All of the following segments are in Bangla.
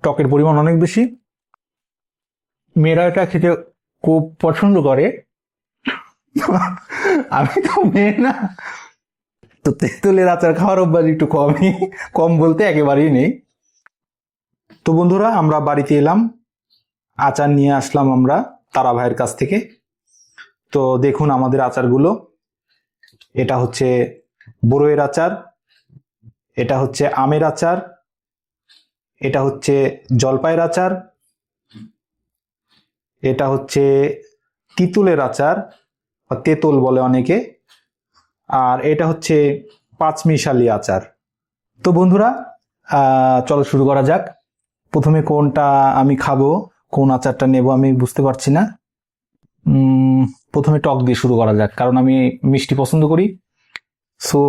টকের পরিমাণ অনেক বেশি। মেয়েরা এটা খেতে খুব পছন্দ করে। আমি তো মেয়ে না, তো তেঁতুলের আচার খাওয়ার অভ্যাস একটু কম বলতে একেবারেই নেই। তো বন্ধুরা, আমরা বাড়িতে এলাম, আচার নিয়ে আসলাম আমরা তারা ভাইয়ের কাছ থেকে। তো দেখুন আমাদের আচারগুলো। এটা হচ্ছে বড়ইয়ের আচার, এটা হচ্ছে আমের আচার, এটা হচ্ছে জলপাইয়ের আচার, এটা হচ্ছে তিতুলের আচার বা তেঁতুল বলে অনেকে, আর এটা হচ্ছে পাঁচমিশালি আচার। তো বন্ধুরা, চলো শুরু করা যাক। প্রথমে কোনটা আমি খাবো, কোন আচারটা নেব আমি বুঝতে পারছি না। প্রথমে টক দিয়ে শুরু করা যাক, কারণ আমি মিষ্টি পছন্দ করি। সো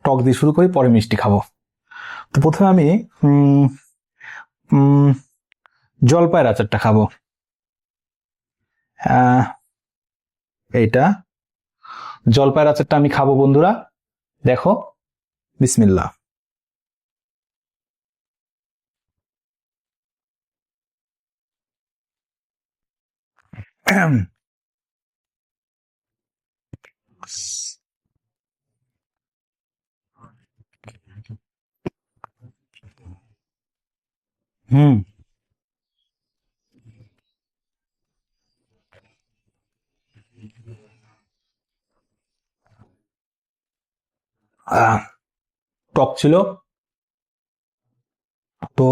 টক দিয়ে শুরু করি, পরে মিষ্টি খাবো। তো প্রথমে আমি জলপাইয়ের আচারটা খাবো। এইটা জলপাইয়ের আচারটা আমি খাবো বন্ধুরা, দেখো, বিসমিল্লাহ। হুম, টক ছিল। তো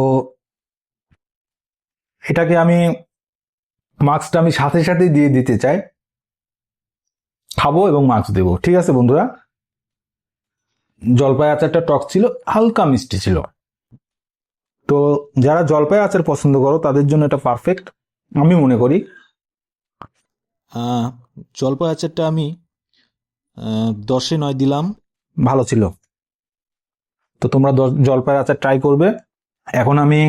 এটাকে মার্কসটা আমি সাথে সাথে দিয়ে দিতে চাই, খাবো এবং মার্কস দেবো। ঠিক আছে বন্ধুরা, জলপাই আচারটা টক ছিল, হালকা মিষ্টি ছিল। তো যারা জলপাই আচার পছন্দ করো তাদের জন্য এটা পারফেক্ট আমি মনে করি। জলপাই আচারটা আমি 10-9 দিলাম, ভালো ছিল। তো তোমরা জলপাই আচার ট্রাই করবে। এখন আমি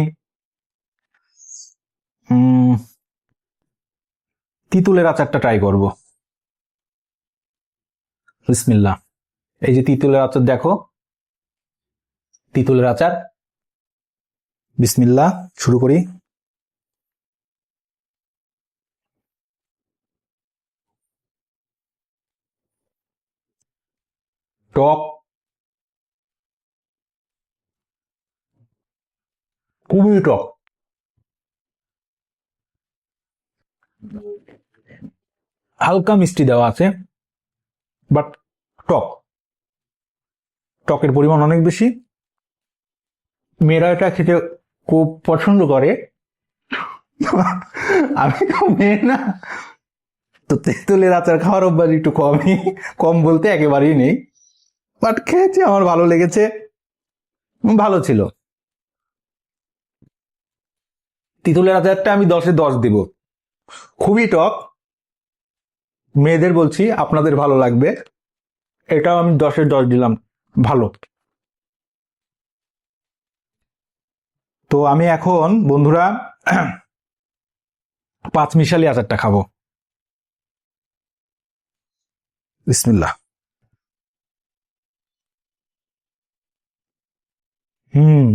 তিতুলের আচারটা ট্রাই করব। বিসমিল্লাহ। এই যে তিতুলের আচার, দেখো, তিতুলের আচার। বিসমিল্লাহ, শুরু করি। টক, খুবই টক। হালকা মিষ্টি দেওয়া আছে, বাট টক, টকের পরিমাণ অনেক বেশি। মেয়েরা এটা খেতে খুব পছন্দ করে। আমি তো মেয়ে না, তো তেঁতুলের আচার খাওয়ার অভ্যাস একটু কম বলতে একেবারেই নেই। বাট খেয়েছি, আমার ভালো লেগেছে, ভালো ছিল। তিতুলের আচারটা আমি 10-10 দিব। খুবই টক, মেয়েদের বলছি, আপনাদের ভালো লাগবে। এটাও আমি 10-10 দিলাম, ভালো। তো আমি এখন বন্ধুরা পাঁচমিশালি আচারটা খাবো। বিসমিল্লাহ। হুম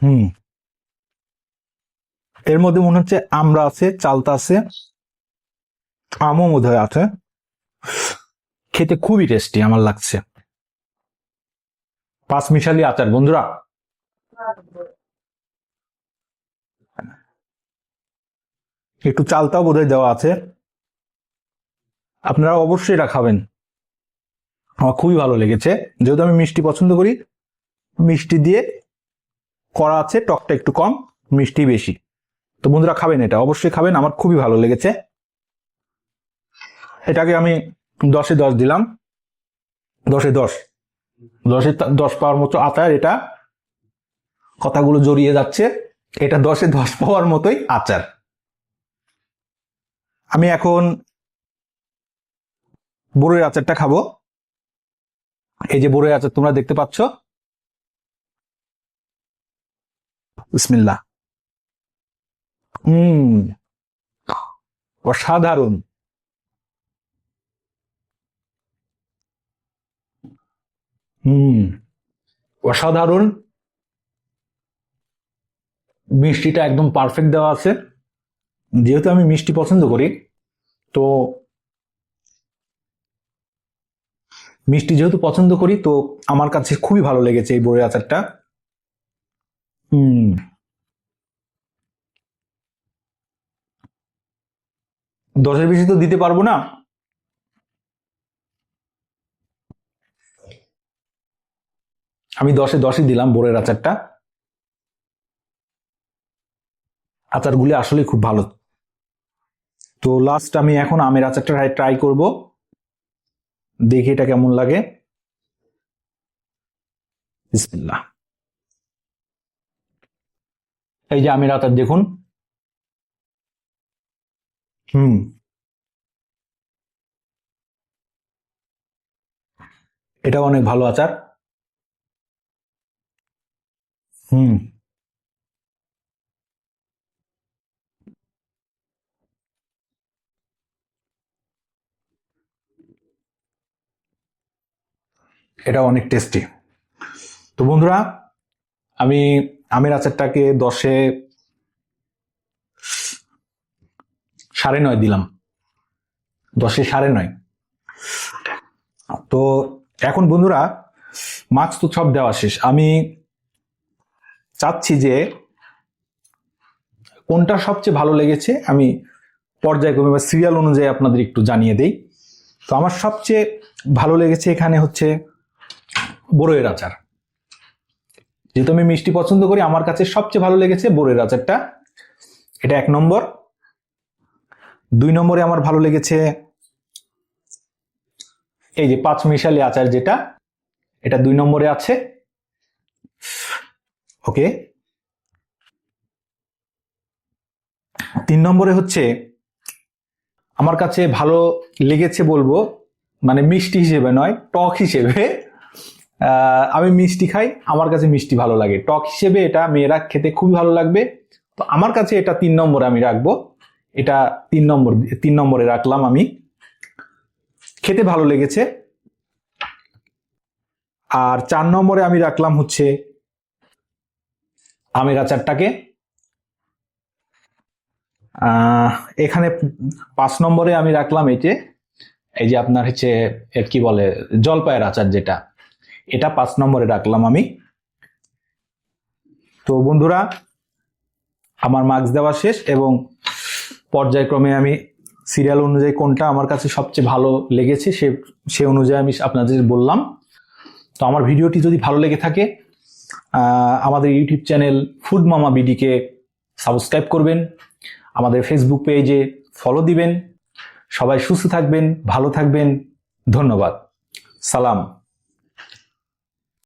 হুম এর মধ্যে মনে হচ্ছে আমড়া আছে, চালতা আছে, আমও বোধহয় আছে। খেতে খুবই টেস্টি আমার লাগছে। পাঁচমিশালি আচার বন্ধুরা, একটু চালতাও বোধহয় দেওয়া আছে। আপনারা অবশ্যই এটা খাবেন, আমার খুবই ভালো লেগেছে। যেহেতু আমি মিষ্টি পছন্দ করি, মিষ্টি দিয়ে করা আছে, টকটা একটু কম, মিষ্টি বেশি। তো বন্ধুরা খাবেন, এটা অবশ্যই খাবেন, আমার খুবই ভালো লেগেছে। এটাকে আমি 10-10 দিলাম। 10-10, 10-10 পাওয়ার মতো আচার এটা। কথাগুলো জড়িয়ে যাচ্ছে, এটা 10-10 পাওয়ার মতোই আচার। আমি এখন বড়ইয়ের আচারটা খাবো। এই যে বড়ইয়ের আচার তোমরা দেখতে পাচ্ছ, বিসমিল্লাহ। অসাধারণ। হুম, অসাধারণ। মিষ্টিটা একদম পারফেক্ট দেওয়া আছে। যেহেতু আমি মিষ্টি পছন্দ করি, তো মিষ্টি যেহেতু পছন্দ করি, তো আমার কাছে খুবই ভালো লেগেছে এই বড়ির আচারটা। হুম, 10-এর বেশি তো দিতে পারবো না। আমি 10-এ 10ই দিলাম বড়ের আচারটা। আচারগুলি আসলে খুব ভালো। তো লাস্ট আমি এখন আমের আচারটা ট্রাই করব, দেখি এটা কেমন লাগে। বিসমিল্লাহ। এই যে আমের আচার দেখুন। হুম, এটা অনেক ভালো আচার। হুম, এটা অনেক টেস্টি। তো বন্ধুরা, আমি আমের আচারটাকে 10-এ 9.5 দিলাম। 10-এ 9.5। তো এখন বন্ধুরা, মার্কস তো সব দেওয়া শেষ। আমি চাচ্ছি যে কোনটা সবচেয়ে ভালো লেগেছে আমি পর্যায়ক্রমে বা সিরিয়াল অনুযায়ী আপনাদের একটু জানিয়ে দেই। তো আমার সবচেয়ে ভালো লেগেছে এখানে হচ্ছে বড়ইয়ের আচার। যেহেতু আমি মিষ্টি পছন্দ করি, আমার কাছে সবচেয়ে ভালো লেগেছে বড়ইয়ের আচারটা। এটা 1 নম্বর। 2 নম্বরে আমার ভালো লেগেছে এই যে 5 মিশালি আচার, যেটা এটা 2 নম্বরে আছে। ওকে। 3 নম্বরে হচ্ছে আমার কাছে ভালো লেগেছে বলবো, মানে মিষ্টি হিসেবে নয়, টক হিসেবে। আমি মিষ্টি খাই, আমার কাছে মিষ্টি ভালো লাগে। টক হিসেবে এটা মেয়েরা খেতে খুবই ভালো লাগবে। তো আমার কাছে এটা 3 নম্বরে আমি রাখবো। এটা 3 নম্বরে রাখলাম আমি। খেতে ভালো লেগেছে। আর 4 নম্বরে আমি রাখলাম হচ্ছে আমের আচারটাকে। আহ, এখানে 5 নম্বরে আমি রাখলাম এই যে আপনার হচ্ছে কি বলে জলপাইয়ের আচার, যেটা এটা 5 নম্বরে রাখলাম আমি। তো বন্ধুরা, আমার মার্কস দেওয়া শেষ এবং পর্যায়ক্রমে আমি সিরিয়াল অনুযায়ী কোনটা আমার কাছে সবচেয়ে ভালো লেগেছে সে অনুযায়ী আমি আপনাদের বললাম। তো আমার ভিডিওটি যদি ভালো লেগে থাকে, আমাদের ইউটিউব চ্যানেল ফুড মামা বিডিকে সাবস্ক্রাইব করবেন, আমাদের ফেসবুক পেজে ফলো দিবেন। সবাই সুস্থ থাকবেন, ভালো থাকবেন। ধন্যবাদ। সালাম।